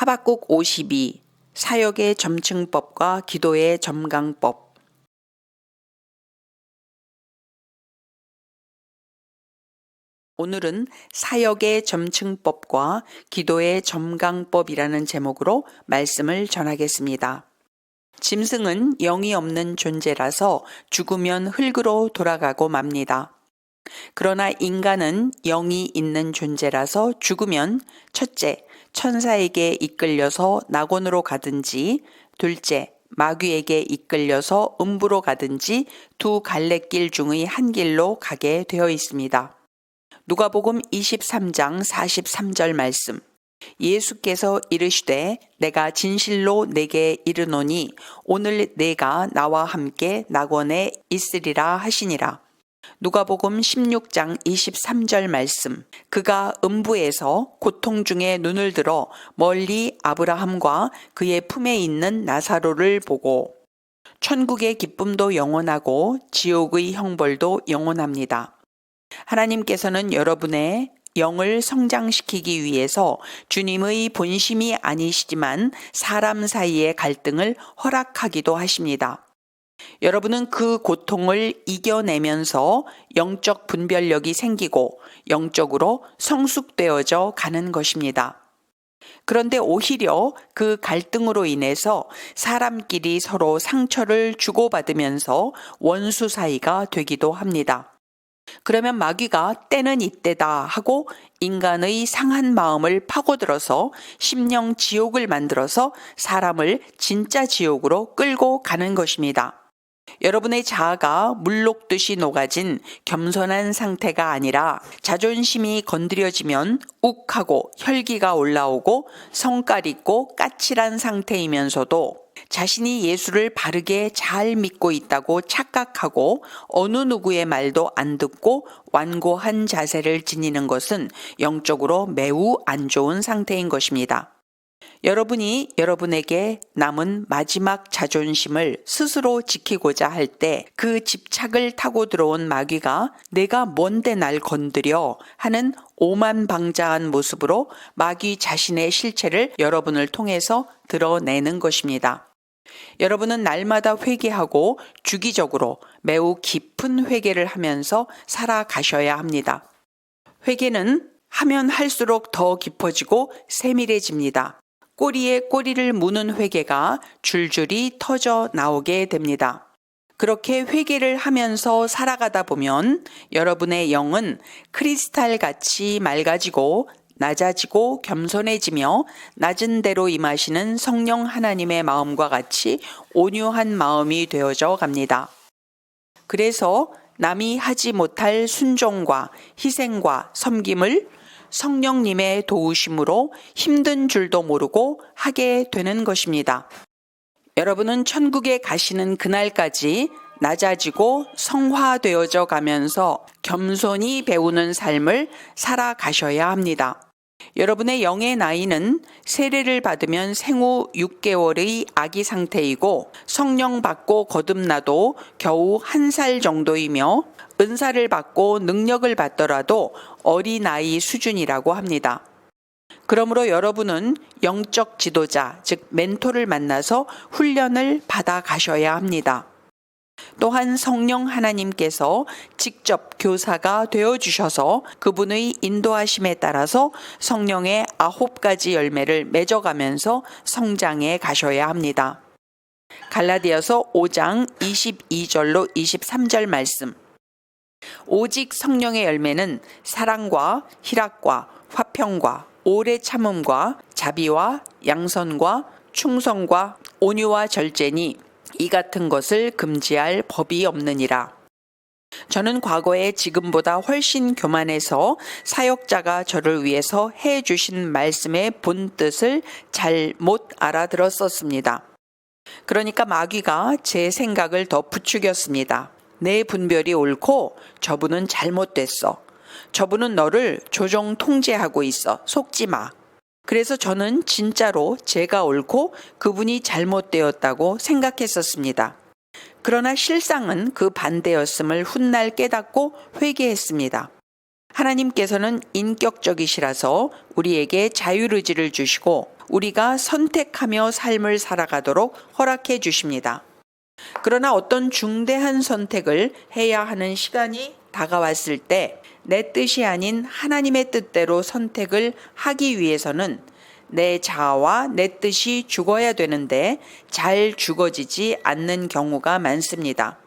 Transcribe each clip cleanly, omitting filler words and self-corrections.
하박국 52 사역의 점층법과 기도의 점강법. 오늘은 사역의 점층법과 기도의 점강법이라는 제목으로 말씀을 전하겠습니다. 짐승은 영이 없는 존재라서 죽으면 흙으로 돌아가고 맙니다. 그러나 인간은 영이 있는 존재라서 죽으면 첫째, 천사에게 이끌려서 낙원으로 가든지, 둘째, 마귀에게 이끌려서 음부로 가든지 두 갈래길 중의 한 길로 가게 되어 있습니다. 누가복음 23장 43절 말씀. 예수께서 이르시되 내가 진실로 내게 이르노니 오늘 내가 나와 함께 낙원에 있으리라 하시니라. 누가복음 16장 23절 말씀. 그가 음부에서 고통 중에 눈을 들어 멀리 아브라함과 그의 품에 있는 나사로를 보고, 천국의 기쁨도 영원하고 지옥의 형벌도 영원합니다. 하나님께서는 여러분의 영을 성장시키기 위해서 주님의 본심이 아니시지만 사람 사이의 갈등을 허락하기도 하십니다. 여러분은 그 고통을 이겨내면서 영적 분별력이 생기고 영적으로 성숙되어져 가는 것입니다. 그런데 오히려 그 갈등으로 인해서 사람끼리 서로 상처를 주고받으면서 원수 사이가 되기도 합니다. 그러면 마귀가 때는 이때다 하고 인간의 상한 마음을 파고들어서 심령 지옥을 만들어서 사람을 진짜 지옥으로 끌고 가는 것입니다. 여러분의 자아가 물 녹듯이 녹아진 겸손한 상태가 아니라 자존심이 건드려지면 욱하고 혈기가 올라오고 성깔 있고 까칠한 상태이면서도 자신이 예수를 바르게 잘 믿고 있다고 착각하고 어느 누구의 말도 안 듣고 완고한 자세를 지니는 것은 영적으로 매우 안 좋은 상태인 것입니다. 여러분이 여러분에게 남은 마지막 자존심을 스스로 지키고자 할 때 그 집착을 타고 들어온 마귀가 내가 뭔데 날 건드려 하는 오만방자한 모습으로 마귀 자신의 실체를 여러분을 통해서 드러내는 것입니다. 여러분은 날마다 회개하고 주기적으로 매우 깊은 회개를 하면서 살아가셔야 합니다. 회개는 하면 할수록 더 깊어지고 세밀해집니다. 꼬리에 꼬리를 무는 회개가 줄줄이 터져 나오게 됩니다. 그렇게 회개를 하면서 살아가다 보면 여러분의 영은 크리스탈같이 맑아지고 낮아지고 겸손해지며 낮은 대로 임하시는 성령 하나님의 마음과 같이 온유한 마음이 되어져 갑니다. 그래서 남이 하지 못할 순종과 희생과 섬김을 성령님의 도우심으로 힘든 줄도 모르고 하게 되는 것입니다. 여러분은 천국에 가시는 그날까지 낮아지고 성화되어져 가면서 겸손히 배우는 삶을 살아가셔야 합니다. 여러분의 영의 나이는 세례를 받으면 생후 6개월의 아기 상태이고 성령 받고 거듭나도 겨우 1살 정도이며 은사를 받고 능력을 받더라도 어린아이 수준이라고 합니다. 그러므로 여러분은 영적 지도자, 즉 멘토를 만나서 훈련을 받아 가셔야 합니다. 또한 성령 하나님께서 직접 교사가 되어주셔서 그분의 인도하심에 따라서 성령의 9가지 열매를 맺어가면서 성장해 가셔야 합니다. 갈라디아서 5장 22절로 23절 말씀. 오직 성령의 열매는 사랑과 희락과 화평과 오래 참음과 자비와 양선과 충성과 온유와 절제니 이 같은 것을 금지할 법이 없느니라. 저는 과거에 지금보다 훨씬 교만해서 사역자가 저를 위해서 해주신 말씀의 본뜻을 잘 못 알아들었었습니다. 그러니까 마귀가 제 생각을 더 부추겼습니다. 내 분별이 옳고 저분은 잘못됐어. 저분은 너를 조종 통제하고 있어. 속지 마. 그래서 저는 진짜로 제가 옳고 그분이 잘못되었다고 생각했었습니다. 그러나 실상은 그 반대였음을 훗날 깨닫고 회개했습니다. 하나님께서는 인격적이시라서 우리에게 자유의지를 주시고 우리가 선택하며 삶을 살아가도록 허락해 주십니다. 그러나 어떤 중대한 선택을 해야 하는 시간이 다가왔을 때 내 뜻이 아닌 하나님의 뜻대로 선택을 하기 위해서는 내 자아와 내 뜻이 죽어야 되는데 잘 죽어지지 않는 경우가 많습니다.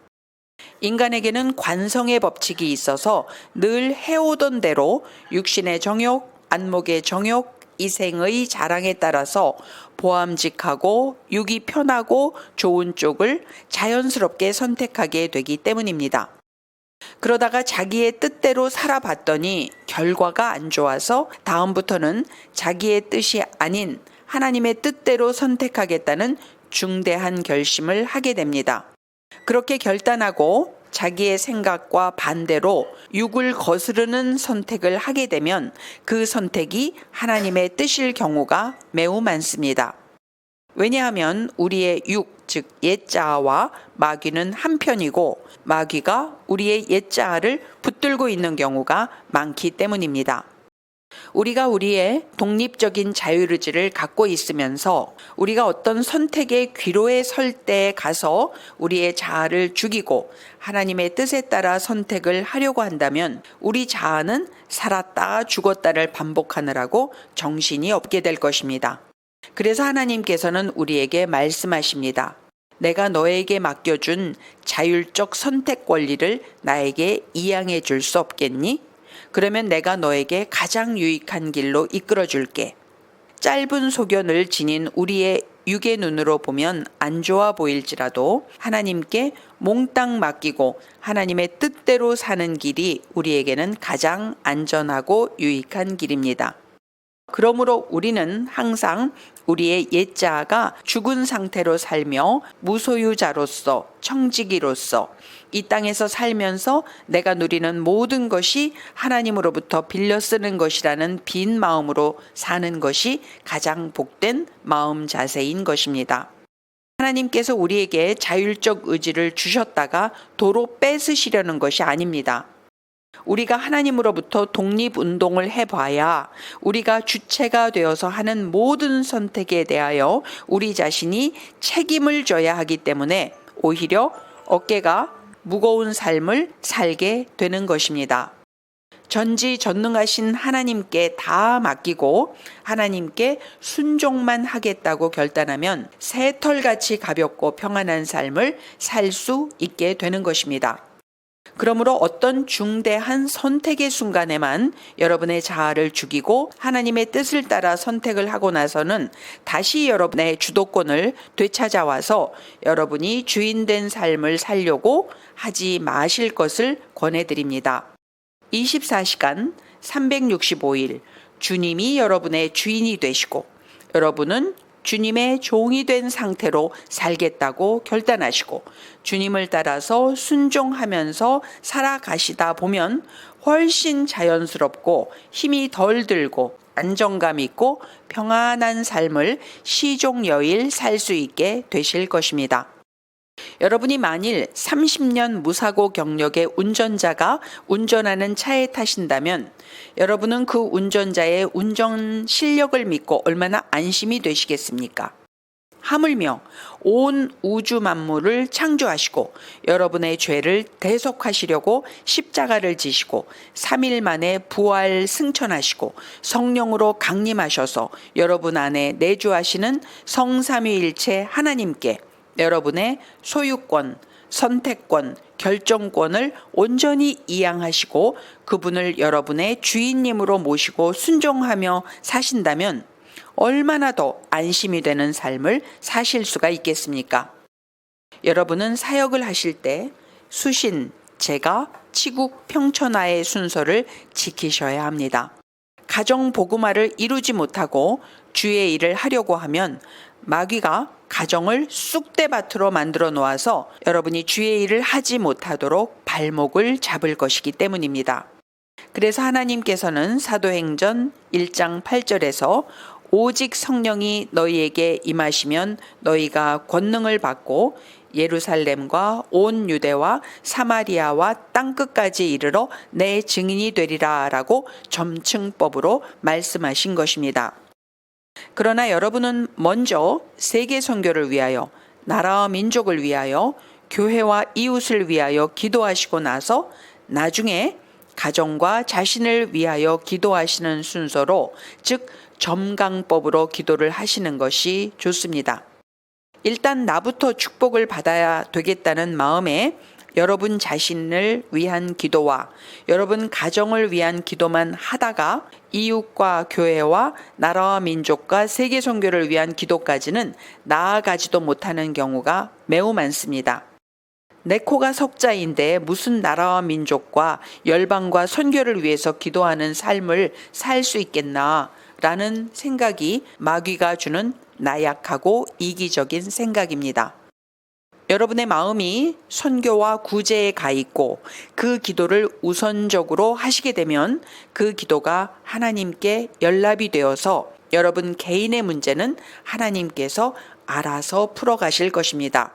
인간에게는 관성의 법칙이 있어서 늘 해오던 대로 육신의 정욕, 안목의 정욕, 이생의 자랑에 따라서 보암직하고 육이 편하고 좋은 쪽을 자연스럽게 선택하게 되기 때문입니다. 그러다가 자기의 뜻대로 살아봤더니 결과가 안 좋아서 다음부터는 자기의 뜻이 아닌 하나님의 뜻대로 선택하겠다는 중대한 결심을 하게 됩니다. 그렇게 결단하고 자기의 생각과 반대로 육을 거스르는 선택을 하게 되면 그 선택이 하나님의 뜻일 경우가 매우 많습니다. 왜냐하면 우리의 육, 즉 옛자아와 마귀는 한편이고 마귀가 우리의 옛자아를 붙들고 있는 경우가 많기 때문입니다. 우리가 우리의 독립적인 자유의지를 갖고 있으면서 우리가 어떤 선택의 귀로에 설 때에 가서 우리의 자아를 죽이고 하나님의 뜻에 따라 선택을 하려고 한다면 우리 자아는 살았다 죽었다를 반복하느라고 정신이 없게 될 것입니다. 그래서 하나님께서는 우리에게 말씀하십니다. 내가 너에게 맡겨준 자율적 선택 권리를 나에게 이양해 줄 수 없겠니? 그러면 내가 너에게 가장 유익한 길로 이끌어 줄게. 짧은 소견을 지닌 우리의 육의 눈으로 보면 안 좋아 보일지라도 하나님께 몽땅 맡기고 하나님의 뜻대로 사는 길이 우리에게는 가장 안전하고 유익한 길입니다. 그러므로 우리는 항상 우리의 옛자아가 죽은 상태로 살며 무소유자로서 청지기로서 이 땅에서 살면서 내가 누리는 모든 것이 하나님으로부터 빌려 쓰는 것이라는 빈 마음으로 사는 것이 가장 복된 마음 자세인 것입니다. 하나님께서 우리에게 자율적 의지를 주셨다가 도로 뺏으시려는 것이 아닙니다. 우리가 하나님으로부터 독립운동을 해봐야 우리가 주체가 되어서 하는 모든 선택에 대하여 우리 자신이 책임을 져야 하기 때문에 오히려 어깨가 무거운 삶을 살게 되는 것입니다. 전지전능하신 하나님께 다 맡기고 하나님께 순종만 하겠다고 결단하면 새털같이 가볍고 평안한 삶을 살 수 있게 되는 것입니다. 그러므로 어떤 중대한 선택의 순간에만 여러분의 자아를 죽이고 하나님의 뜻을 따라 선택을 하고 나서는 다시 여러분의 주도권을 되찾아와서 여러분이 주인된 삶을 살려고 하지 마실 것을 권해드립니다. 24시간 365일 주님이 여러분의 주인이 되시고 여러분은 주님의 종이 된 상태로 살겠다고 결단하시고 주님을 따라서 순종하면서 살아가시다 보면 훨씬 자연스럽고 힘이 덜 들고 안정감 있고 평안한 삶을 시종여일 살 수 있게 되실 것입니다. 여러분이 만일 30년 무사고 경력의 운전자가 운전하는 차에 타신다면 여러분은 그 운전자의 운전 실력을 믿고 얼마나 안심이 되시겠습니까? 하물며 온 우주 만물을 창조하시고 여러분의 죄를 대속하시려고 십자가를 지시고 3일 만에 부활 승천하시고 성령으로 강림하셔서 여러분 안에 내주하시는 성삼위일체 하나님께 여러분의 소유권, 선택권, 결정권을 온전히 이양하시고 그분을 여러분의 주인님으로 모시고 순종하며 사신다면 얼마나 더 안심이 되는 삶을 사실 수가 있겠습니까? 여러분은 사역을 하실 때 수신, 제가, 치국, 평천하의 순서를 지키셔야 합니다. 가정 복음화를 이루지 못하고 주의 일을 하려고 하면 마귀가 가정을 쑥대밭으로 만들어 놓아서 여러분이 주의 일을 하지 못하도록 발목을 잡을 것이기 때문입니다. 그래서 하나님께서는 사도행전 1장 8절에서 오직 성령이 너희에게 임하시면 너희가 권능을 받고 예루살렘과 온 유대와 사마리아와 땅끝까지 이르러 내 증인이 되리라 라고 점층법으로 말씀하신 것입니다. 그러나 여러분은 먼저 세계 선교를 위하여, 나라와 민족을 위하여, 교회와 이웃을 위하여 기도하시고 나서 나중에 가정과 자신을 위하여 기도하시는 순서로, 즉 점강법으로 기도를 하시는 것이 좋습니다. 일단 나부터 축복을 받아야 되겠다는 마음에 여러분 자신을 위한 기도와 여러분 가정을 위한 기도만 하다가 이웃과 교회와 나라와 민족과 세계 선교를 위한 기도까지는 나아가지도 못하는 경우가 매우 많습니다. 내 코가 석자인데 무슨 나라와 민족과 열방과 선교를 위해서 기도하는 삶을 살 수 있겠나 라는 생각이 마귀가 주는 나약하고 이기적인 생각입니다. 여러분의 마음이 선교와 구제에 가 있고 그 기도를 우선적으로 하시게 되면 그 기도가 하나님께 연락이 되어서 여러분 개인의 문제는 하나님께서 알아서 풀어가실 것입니다.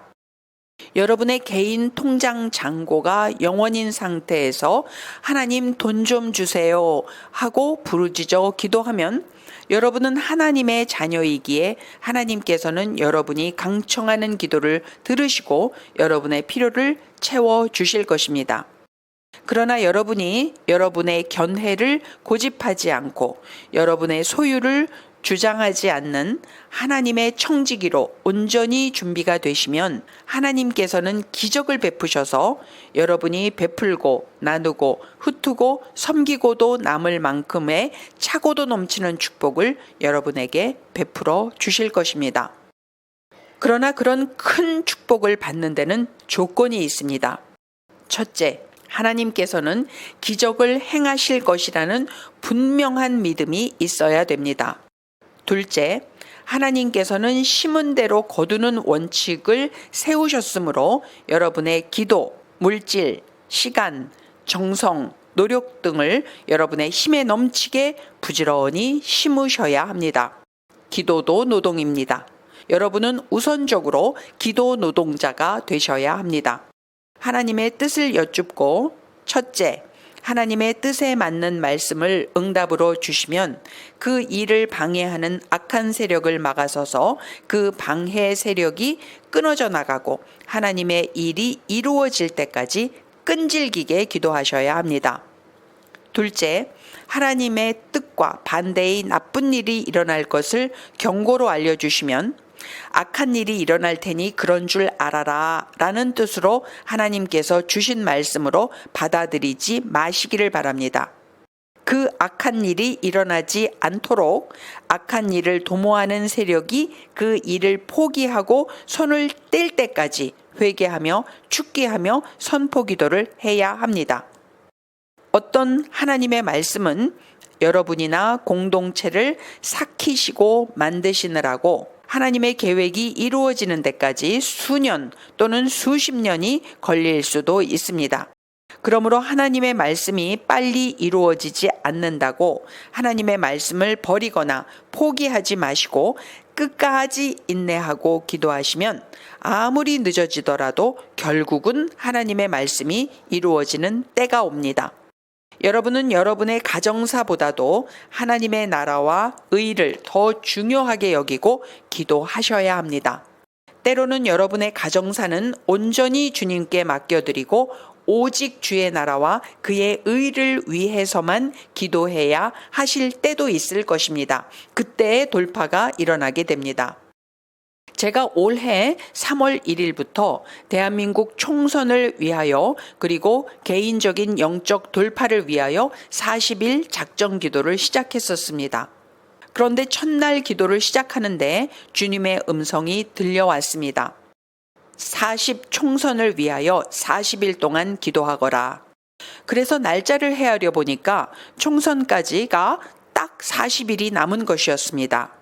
여러분의 개인 통장 잔고가 0원인 상태에서 하나님 돈 좀 주세요 하고 부르짖어 기도하면 여러분은 하나님의 자녀이기에 하나님께서는 여러분이 강청하는 기도를 들으시고 여러분의 필요를 채워 주실 것입니다. 그러나 여러분이 여러분의 견해를 고집하지 않고 여러분의 소유를 주장하지 않는 하나님의 청지기로 온전히 준비가 되시면 하나님께서는 기적을 베푸셔서 여러분이 베풀고 나누고 흩트고 섬기고도 남을 만큼의 차고도 넘치는 축복을 여러분에게 베풀어 주실 것입니다. 그러나 그런 큰 축복을 받는 데는 조건이 있습니다. 첫째, 하나님께서는 기적을 행하실 것이라는 분명한 믿음이 있어야 됩니다. 둘째, 하나님께서는 심은 대로 거두는 원칙을 세우셨으므로 여러분의 기도, 물질, 시간, 정성, 노력 등을 여러분의 힘에 넘치게 부지런히 심으셔야 합니다. 기도도 노동입니다. 여러분은 우선적으로 기도 노동자가 되셔야 합니다. 하나님의 뜻을 여쭙고, 첫째, 하나님의 뜻에 맞는 말씀을 응답으로 주시면 그 일을 방해하는 악한 세력을 막아서서 그 방해 세력이 끊어져 나가고 하나님의 일이 이루어질 때까지 끈질기게 기도하셔야 합니다. 둘째, 하나님의 뜻과 반대의 나쁜 일이 일어날 것을 경고로 알려주시면 악한 일이 일어날 테니 그런 줄 알아라 라는 뜻으로 하나님께서 주신 말씀으로 받아들이지 마시기를 바랍니다. 그 악한 일이 일어나지 않도록 악한 일을 도모하는 세력이 그 일을 포기하고 손을 뗄 때까지 회개하며 축기하며 선포 기도를 해야 합니다. 어떤 하나님의 말씀은 여러분이나 공동체를 삭히시고 만드시느라고 하나님의 계획이 이루어지는 데까지 수년 또는 수십 년이 걸릴 수도 있습니다. 그러므로 하나님의 말씀이 빨리 이루어지지 않는다고 하나님의 말씀을 버리거나 포기하지 마시고 끝까지 인내하고 기도하시면 아무리 늦어지더라도 결국은 하나님의 말씀이 이루어지는 때가 옵니다. 여러분은 여러분의 가정사보다도 하나님의 나라와 의를 더 중요하게 여기고 기도하셔야 합니다. 때로는 여러분의 가정사는 온전히 주님께 맡겨드리고 오직 주의 나라와 그의 의를 위해서만 기도해야 하실 때도 있을 것입니다. 그때의 돌파가 일어나게 됩니다. 제가 올해 3월 1일부터 대한민국 총선을 위하여 그리고 개인적인 영적 돌파를 위하여 40일 작정 기도를 시작했었습니다. 그런데 첫날 기도를 시작하는데 주님의 음성이 들려왔습니다. 40 총선을 위하여 40일 동안 기도하거라. 그래서 날짜를 헤아려 보니까 총선까지가 딱 40일이 남은 것이었습니다.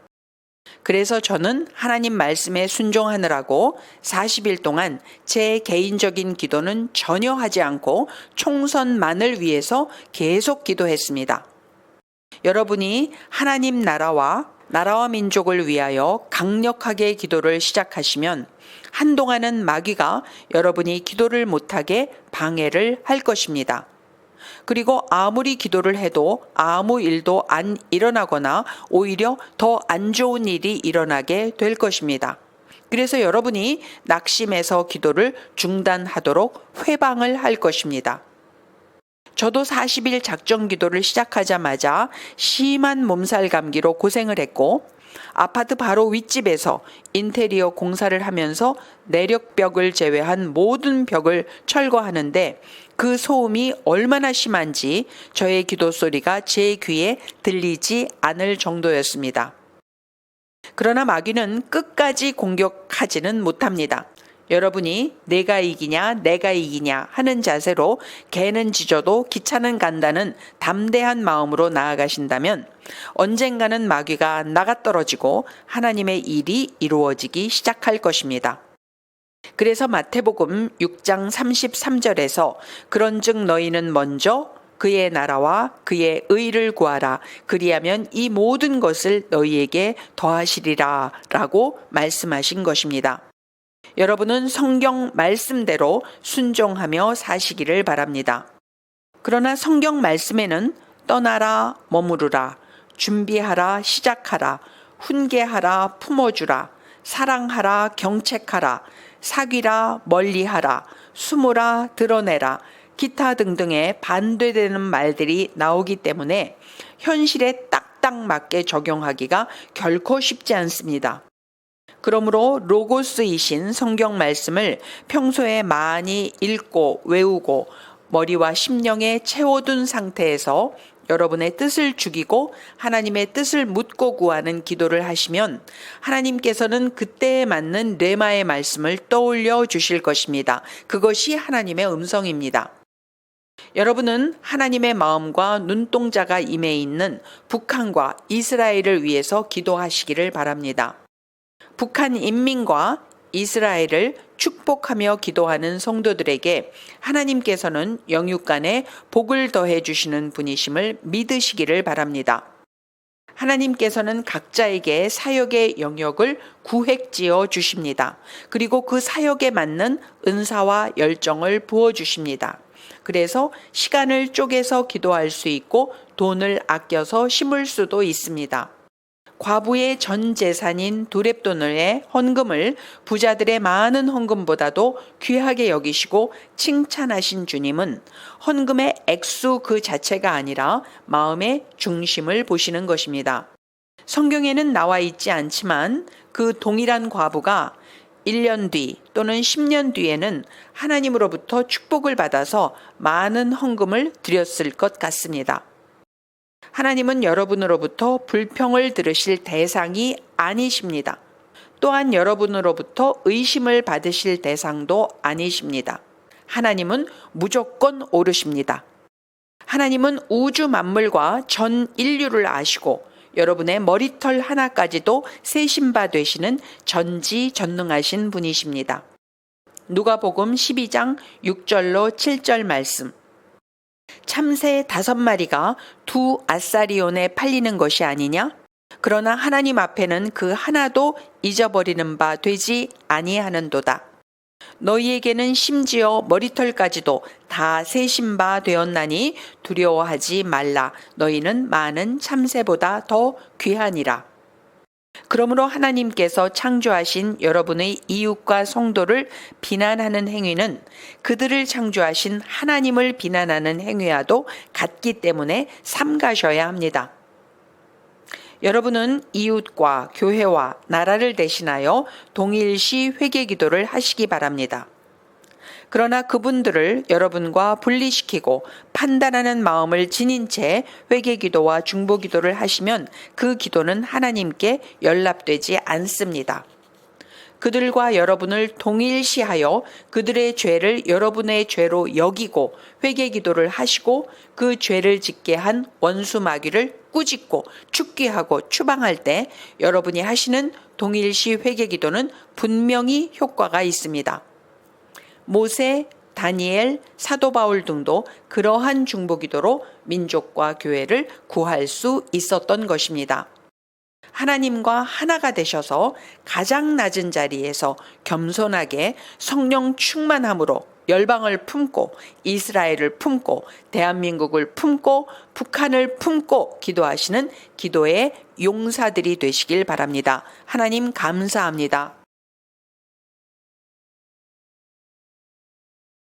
그래서 저는 하나님 말씀에 순종하느라고 40일 동안 제 개인적인 기도는 전혀 하지 않고 총선만을 위해서 계속 기도했습니다. 여러분이 하나님 나라와 민족을 위하여 강력하게 기도를 시작하시면 한동안은 마귀가 여러분이 기도를 못하게 방해를 할 것입니다. 그리고 아무리 기도를 해도 아무 일도 안 일어나거나 오히려 더 안 좋은 일이 일어나게 될 것입니다. 그래서 여러분이 낙심해서 기도를 중단하도록 회방을 할 것입니다. 저도 40일 작정 기도를 시작하자마자 심한 몸살 감기로 고생을 했고, 아파트 바로 윗집에서 인테리어 공사를 하면서 내력벽을 제외한 모든 벽을 철거하는데 그 소음이 얼마나 심한지 저의 기도 소리가 제 귀에 들리지 않을 정도였습니다. 그러나 마귀는 끝까지 공격하지는 못합니다. 여러분이 내가 이기냐 하는 자세로 개는 짖어도 기차는 간다는 담대한 마음으로 나아가신다면 언젠가는 마귀가 나가떨어지고 하나님의 일이 이루어지기 시작할 것입니다. 그래서 마태복음 6장 33절에서 그런즉 너희는 먼저 그의 나라와 그의 의를 구하라. 그리하면 이 모든 것을 너희에게 더하시리라 라고 말씀하신 것입니다. 여러분은 성경 말씀대로 순종하며 사시기를 바랍니다. 그러나 성경 말씀에는 떠나라, 머무르라, 준비하라, 시작하라, 훈계하라, 품어주라, 사랑하라, 경책하라, 사귀라, 멀리하라, 숨으라, 드러내라, 기타 등등의 반대되는 말들이 나오기 때문에 현실에 딱딱 맞게 적용하기가 결코 쉽지 않습니다. 그러므로 로고스이신 성경 말씀을 평소에 많이 읽고 외우고 머리와 심령에 채워둔 상태에서 여러분의 뜻을 죽이고 하나님의 뜻을 묻고 구하는 기도를 하시면 하나님께서는 그때에 맞는 레마의 말씀을 떠올려 주실 것입니다. 그것이 하나님의 음성입니다. 여러분은 하나님의 마음과 눈동자가 임해 있는 북한과 이스라엘을 위해서 기도하시기를 바랍니다. 북한 인민과 이스라엘을 축복하며 기도하는 성도들에게 하나님께서는 영육간에 복을 더해 주시는 분이심을 믿으시기를 바랍니다. 하나님께서는 각자에게 사역의 영역을 구획지어 주십니다. 그리고 그 사역에 맞는 은사와 열정을 부어 주십니다. 그래서 시간을 쪼개서 기도할 수 있고 돈을 아껴서 심을 수도 있습니다. 과부의 전 재산인 두렙돈의 헌금을 부자들의 많은 헌금보다도 귀하게 여기시고 칭찬하신 주님은 헌금의 액수 그 자체가 아니라 마음의 중심을 보시는 것입니다. 성경에는 나와 있지 않지만 그 동일한 과부가 1년 뒤 또는 10년 뒤에는 하나님으로부터 축복을 받아서 많은 헌금을 드렸을 것 같습니다. 하나님은 여러분으로부터 불평을 들으실 대상이 아니십니다. 또한 여러분으로부터 의심을 받으실 대상도 아니십니다. 하나님은 무조건 옳으십니다. 하나님은 우주 만물과 전 인류를 아시고 여러분의 머리털 하나까지도 세신 바 되시는 전지전능하신 분이십니다. 누가복음 12장 6절로 7절 말씀. 참새 5마리가 2아사리온에 팔리는 것이 아니냐? 그러나 하나님 앞에는 그 하나도 잊어버리는 바 되지 아니하는도다. 너희에게는 심지어 머리털까지도 다 세신 바 되었나니 두려워하지 말라. 너희는 많은 참새보다 더 귀하니라. 그러므로 하나님께서 창조하신 여러분의 이웃과 성도를 비난하는 행위는 그들을 창조하신 하나님을 비난하는 행위와도 같기 때문에 삼가셔야 합니다. 여러분은 이웃과 교회와 나라를 대신하여 동일시 회개 기도를 하시기 바랍니다. 그러나 그분들을 여러분과 분리시키고 판단하는 마음을 지닌 채 회개 기도와 중보 기도를 하시면 그 기도는 하나님께 연락되지 않습니다. 그들과 여러분을 동일시하여 그들의 죄를 여러분의 죄로 여기고 회개 기도를 하시고 그 죄를 짓게 한 원수 마귀를 꾸짖고 축기하고 추방할 때 여러분이 하시는 동일시 회개 기도는 분명히 효과가 있습니다. 모세, 다니엘, 사도 바울 등도 그러한 중보 기도로 민족과 교회를 구할 수 있었던 것입니다. 하나님과 하나가 되셔서 가장 낮은 자리에서 겸손하게 성령 충만함으로 열방을 품고 이스라엘을 품고 대한민국을 품고 북한을 품고 기도하시는 기도의 용사들이 되시길 바랍니다. 하나님 감사합니다.